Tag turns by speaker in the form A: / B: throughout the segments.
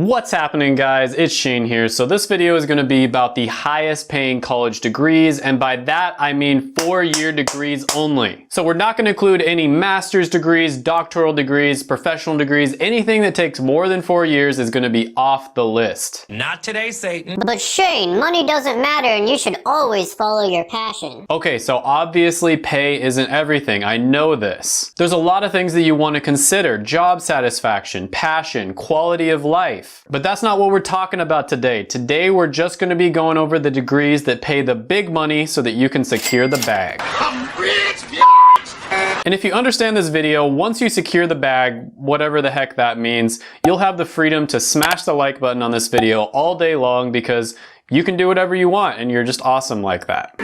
A: What's happening, guys? It's Shane here. So this video is going to be about the highest paying college degrees, and by that I mean 4-year degrees only. So we're not going to include any master's degrees, doctoral degrees, professional degrees. Anything that takes more than 4 years is going to be off the list.
B: Not today, Satan.
C: But Shane, money doesn't matter and you should always follow your passion.
A: Okay, so obviously pay isn't everything. I know this. There's a lot of things that you want to consider: job satisfaction, passion, quality of life. But that's not what we're talking about today. Today we're just going to be going over the degrees that pay the big money so that you can secure the bag.
B: I'm rich, bitch!
A: And if you understand this video, once you secure the bag, whatever the heck that means, you'll have the freedom to smash the like button on this video all day long because you can do whatever you want and you're just awesome like that.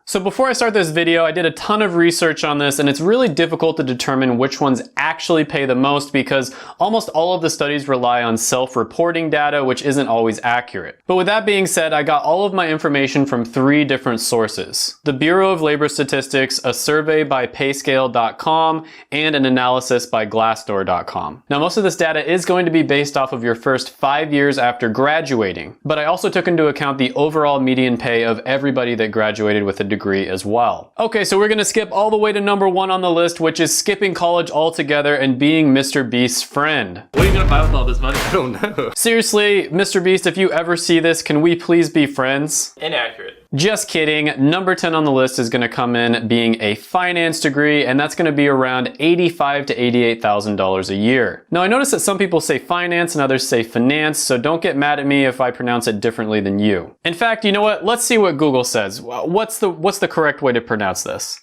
A: So before I start this video, I did a ton of research on this, and it's really difficult to determine which ones actually pay the most because almost all of the studies rely on self-reporting data, which isn't always accurate. But with that being said, I got all of my information from 3 different sources: the Bureau of Labor Statistics, a survey by payscale.com, and an analysis by glassdoor.com. Now, most of this data is going to be based off of your first 5 years after graduating, but I also took into account the overall median pay of everybody that graduated with a degree as well. Okay, so we're gonna skip all the way to number 1 on the list, which is skipping college altogether and being Mr. Beast's friend.
D: What are you gonna buy with all this money? I don't know.
A: Seriously, Mr. Beast, if you ever see this, can we please be friends?
D: Inaccurate.
A: Just kidding. Number 10 on the list is going to come in being a finance degree, and that's going to be around $85,000 to $88,000 a year. Now, I notice that some people say finance and others say finance, so don't get mad at me if I pronounce it differently than you. In fact, you know what? Let's see what Google says. What's the correct way to pronounce this?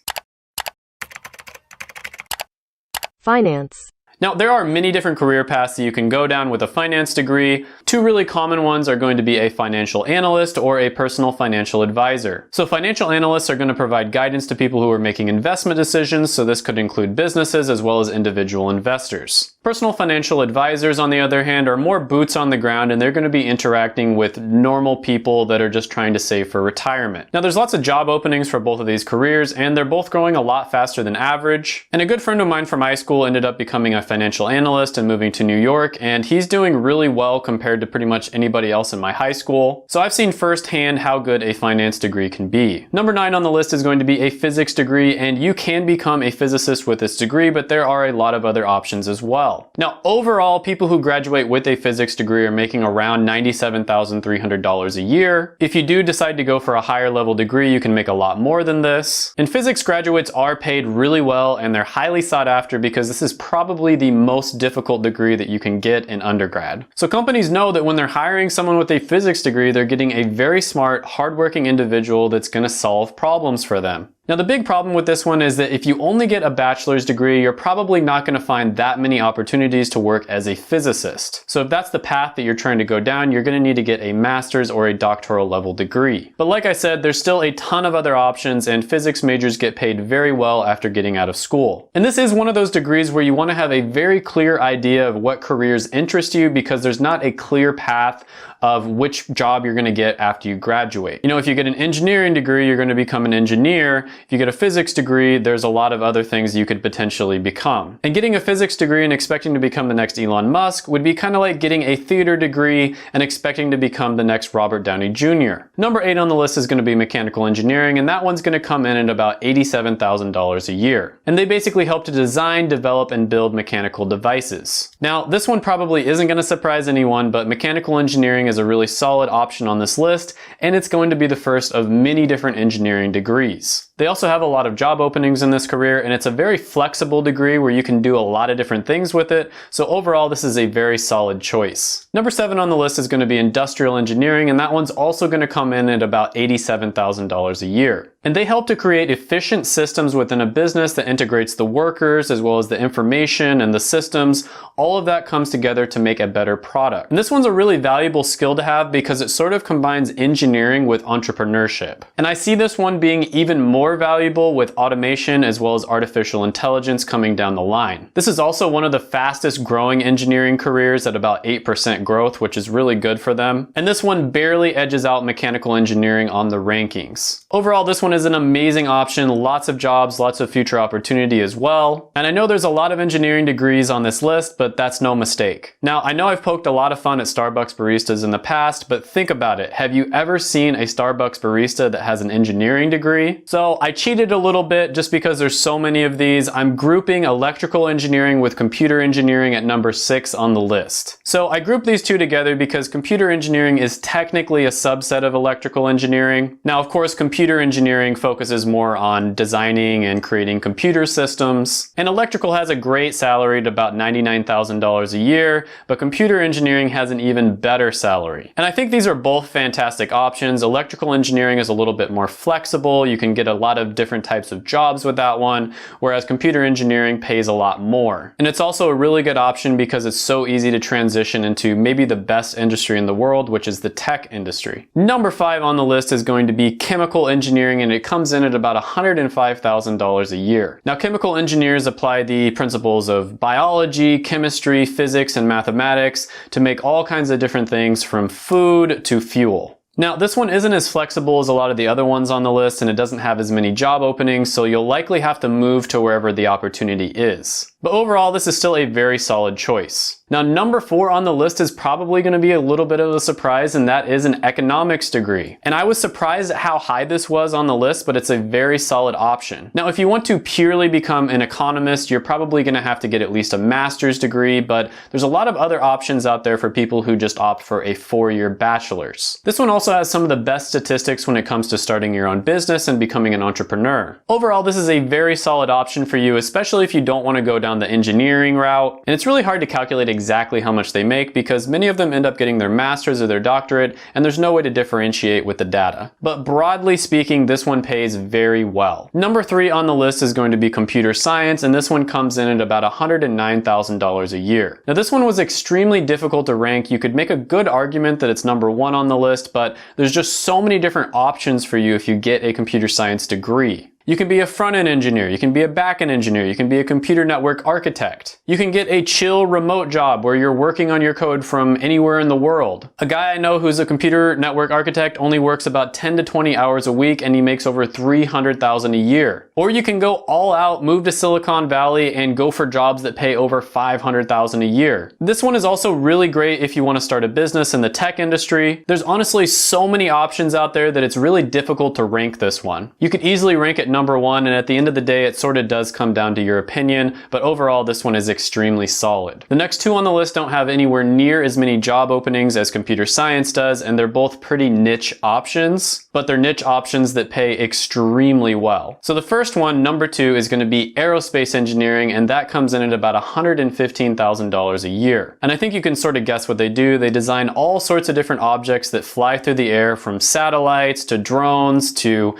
E: Finance.
A: Now, there are many different career paths that you can go down with a finance degree. 2 really common ones are going to be a financial analyst or a personal financial advisor. So financial analysts are going to provide guidance to people who are making investment decisions, so this could include businesses as well as individual investors. Personal financial advisors, on the other hand, are more boots on the ground, and they're going to be interacting with normal people that are just trying to save for retirement. Now, there's lots of job openings for both of these careers, and they're both growing a lot faster than average. And a good friend of mine from high school ended up becoming a financial analyst and moving to New York, and he's doing really well compared to pretty much anybody else in my high school. So I've seen firsthand how good a finance degree can be. Number 9 on the list is going to be a physics degree, and you can become a physicist with this degree, but there are a lot of other options as well. Now, overall, people who graduate with a physics degree are making around $97,300 a year. If you do decide to go for a higher level degree, you can make a lot more than this. And physics graduates are paid really well, and they're highly sought after because this is probably the most difficult degree that you can get in undergrad. So companies know that when they're hiring someone with a physics degree, they're getting a very smart, hardworking individual that's going to solve problems for them. Now, the big problem with this one is that if you only get a bachelor's degree, you're probably not going to find that many opportunities to work as a physicist. So if that's the path that you're trying to go down, you're going to need to get a master's or a doctoral level degree. But like I said, there's still a ton of other options, and physics majors get paid very well after getting out of school. And this is one of those degrees where you want to have a very clear idea of what careers interest you, because there's not a clear path of which job you're going to get after you graduate. You know, if you get an engineering degree, you're going to become an engineer. If you get a physics degree, there's a lot of other things you could potentially become. And getting a physics degree and expecting to become the next Elon Musk would be kind of like getting a theater degree and expecting to become the next Robert Downey Jr. Number 8 on the list is going to be mechanical engineering, and that one's going to come in at about $87,000 a year. And they basically help to design, develop, and build mechanical devices. Now, this one probably isn't going to surprise anyone, but mechanical engineering is a really solid option on this list, and it's going to be the first of many different engineering degrees. They also have a lot of job openings in this career, and it's a very flexible degree where you can do a lot of different things with it, so overall this is a very solid choice. Number 7 on the list is going to be industrial engineering, and that one's also going to come in at about $87,000 a year. And they help to create efficient systems within a business that integrates the workers as well as the information and the systems. All of that comes together to make a better product. And this one's a really valuable skill to have because it sort of combines engineering with entrepreneurship. And I see this one being even more more valuable with automation as well as artificial intelligence coming down the line. This is also one of the fastest growing engineering careers at about 8% growth, which is really good for them. And this one barely edges out mechanical engineering on the rankings. Overall, this one is an amazing option, lots of jobs, lots of future opportunity as well. And I know there's a lot of engineering degrees on this list, but that's no mistake. Now, I know I've poked a lot of fun at Starbucks baristas in the past, but think about it. Have you ever seen a Starbucks barista that has an engineering degree? So I cheated a little bit just because there's so many of these. I'm grouping electrical engineering with computer engineering at number 6 on the list. So I grouped these two together because computer engineering is technically a subset of electrical engineering. Now, of course, computer engineering focuses more on designing and creating computer systems. And electrical has a great salary at about $99,000 a year, but computer engineering has an even better salary. And I think these are both fantastic options. Electrical engineering is a little bit more flexible. You can get a lot of different types of jobs with that one, whereas computer engineering pays a lot more. And it's also a really good option because it's so easy to transition into maybe the best industry in the world, which is the tech industry. Number 5 on the list is going to be chemical engineering, and it comes in at about $105,000 a year. Now, chemical engineers apply the principles of biology, chemistry, physics, and mathematics to make all kinds of different things from food to fuel. Now, this one isn't as flexible as a lot of the other ones on the list, and it doesn't have as many job openings, so you'll likely have to move to wherever the opportunity is. But overall, this is still a very solid choice. Now, number 4 on the list is probably going to be a little bit of a surprise, and that is an economics degree. And I was surprised at how high this was on the list, but it's a very solid option. Now, if you want to purely become an economist, you're probably going to have to get at least a master's degree, but there's a lot of other options out there for people who just opt for a 4-year bachelor's. This one also has some of the best statistics when it comes to starting your own business and becoming an entrepreneur. Overall, this is a very solid option for you, especially if you don't want to go down the engineering route. And it's really hard to calculate exactly how much they make because many of them end up getting their master's or their doctorate, and there's no way to differentiate with the data. But broadly speaking, this one pays very well. Number 3 on the list is going to be computer science, and this one comes in at about $109,000 a year. Now, this one was extremely difficult to rank. You could make a good argument that it's number 1 on the list, but there's just so many different options for you if you get a computer science degree. You can be a front-end engineer, you can be a back-end engineer, you can be a computer network architect. You can get a chill remote job where you're working on your code from anywhere in the world. A guy I know who's a computer network architect only works about 10 to 20 hours a week and he makes over $300,000 a year. Or you can go all out, move to Silicon Valley and go for jobs that pay over $500,000 a year. This one is also really great if you want to start a business in the tech industry. There's honestly so many options out there that it's really difficult to rank this one. You could easily rank it number 1, and at the end of the day, it sort of does come down to your opinion, but overall, this one is extremely solid. The next 2 on the list don't have anywhere near as many job openings as computer science does, and they're both pretty niche options, but they're niche options that pay extremely well. So the first one, number 2, is going to be aerospace engineering, and that comes in at about $115,000 a year. And I think you can sort of guess what they do. They design all sorts of different objects that fly through the air, from satellites to drones to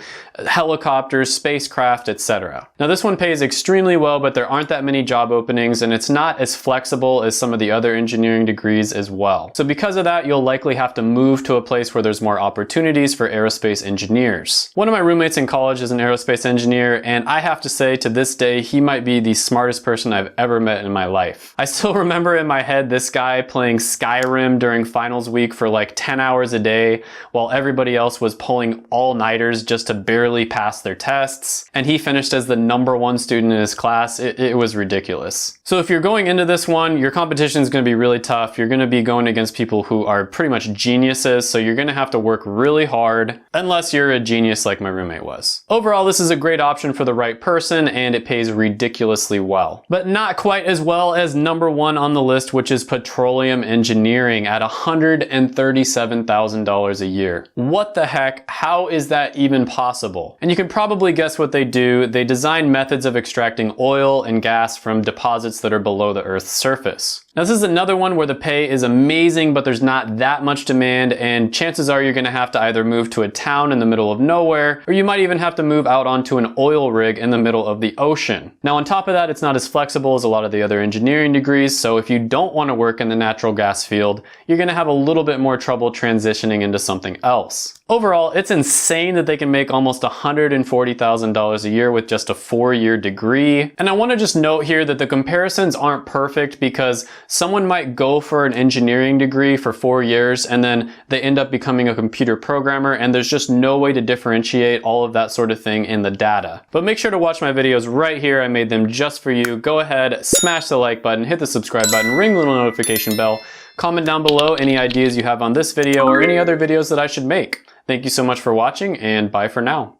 A: helicopters, spacecraft, etc. Now, this one pays extremely well, but there aren't that many job openings, and it's not as flexible as some of the other engineering degrees as well. So because of that, you'll likely have to move to a place where there's more opportunities for aerospace engineers. One of my roommates in college is an aerospace engineer, and I have to say, to this day, he might be the smartest person I've ever met in my life. I still remember in my head this guy playing Skyrim during finals week for like 10 hours a day, while everybody else was pulling all-nighters just to barely pass their tests, and he finished as the number 1 student in his class. It was ridiculous. So if you're going into this one, your competition is going to be really tough. You're going to be going against people who are pretty much geniuses, so you're going to have to work really hard, unless you're a genius like my roommate was. Overall, this is a great option for the right person, and it pays ridiculously well. But not quite as well as number 1 on the list, which is petroleum engineering at $137,000 a year. What the heck? How is that even possible? And you can probably guess what they do. They design methods of extracting oil and gas from deposits that are below the Earth's surface. Now this is another one where the pay is amazing, but there's not that much demand, and chances are you're gonna have to either move to a town in the middle of nowhere, or you might even have to move out onto an oil rig in the middle of the ocean. Now on top of that, it's not as flexible as a lot of the other engineering degrees, so if you don't wanna work in the natural gas field, you're gonna have a little bit more trouble transitioning into something else. Overall, it's insane that they can make almost $140,000 a year with just a 4-year degree. And I wanna just note here that the comparisons aren't perfect because someone might go for an engineering degree for 4 years and then they end up becoming a computer programmer, and there's just no way to differentiate all of that sort of thing in the data. But make sure to watch my videos right here. I made them just for you. Go ahead, smash the like button, hit the subscribe button, ring the little notification bell. Comment down below any ideas you have on this video or any other videos that I should make. Thank you so much for watching, and bye for now.